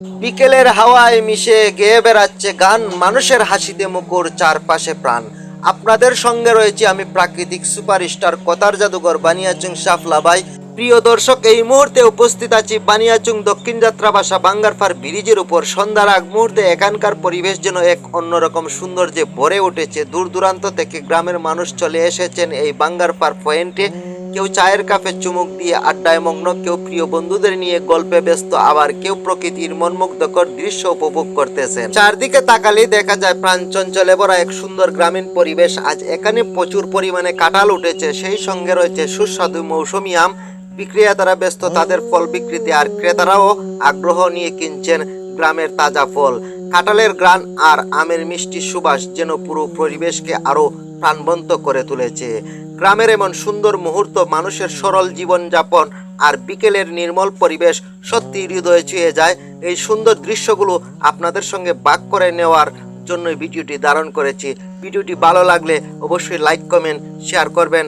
বিকেলের হাওয়ায় মিশে গেয়ে বেড়াচ্ছে গান, মানুষের হাসিতে মুখর চারপাশে প্রাণ। আপনাদের সঙ্গে রয়েছে আমি প্রাকৃতিক সুপারস্টার কথার জাদুঘর বানিয়াচং সাফলা ভাই। প্রিয় দর্শক, এই মুহূর্তে উপস্থিত আছি বানিয়াচং দক্ষিণ যাত্রাবাসা বাঙ্গারপাড় ব্রিজের উপর। সন্ধ্যার আগ মুহূর্তে এখানকার পরিবেশ যেন এক অন্যরকম সৌন্দর্যে ভরে উঠেছে। দূর দূরান্ত থেকে গ্রামের মানুষ চলে এসেছেন এই বাঙ্গারপাড় পয়েন্টে। কেউ চায়ের কাপে চুমুক দিয়ে আড্ডায় মগ্ন, কেউ প্রিয় বন্ধুদের নিয়ে গল্পে ব্যস্ত, আবার কেউ প্রকৃতির মনমুগ্ধকর দৃশ্য উপভোগ করতেছেন। চারদিকে তাকালেই দেখা যায় প্রাণ চঞ্চলে ভরা এক সুন্দর গ্রামীণ পরিবেশ। আজ এখানে প্রচুর পরিমাণে কাঁঠাল উঠেছে, সেই সঙ্গে রয়েছে সুস্বাদু মৌসুমী আম। বিক্রেতারা ব্যস্ত তাদের ফল বিক্রিতে, আর ক্রেতারাও আগ্রহ নিয়ে কিনছেন গ্রামের তাজা ফল। কাঁঠালের গ্রান আর আমের মিষ্টি সুবাস যেন পুরো পরিবেশকে আরো প্রাণবন্ত করে তুলেছে। গ্রামের এমন সুন্দর মুহূর্ত, মানুষের সরল জীবনযাপন আর বিকেলের নির্মল পরিবেশ সত্যি হৃদয়ে ছুঁয়ে যায়। এই সুন্দর দৃশ্যগুলো আপনাদের সঙ্গে ভাগ করে নেওয়ার জন্য ভিডিওটি ধারণ করেছি। ভিডিওটি ভালো লাগলে অবশ্যই লাইক, কমেন্ট, শেয়ার করবেন।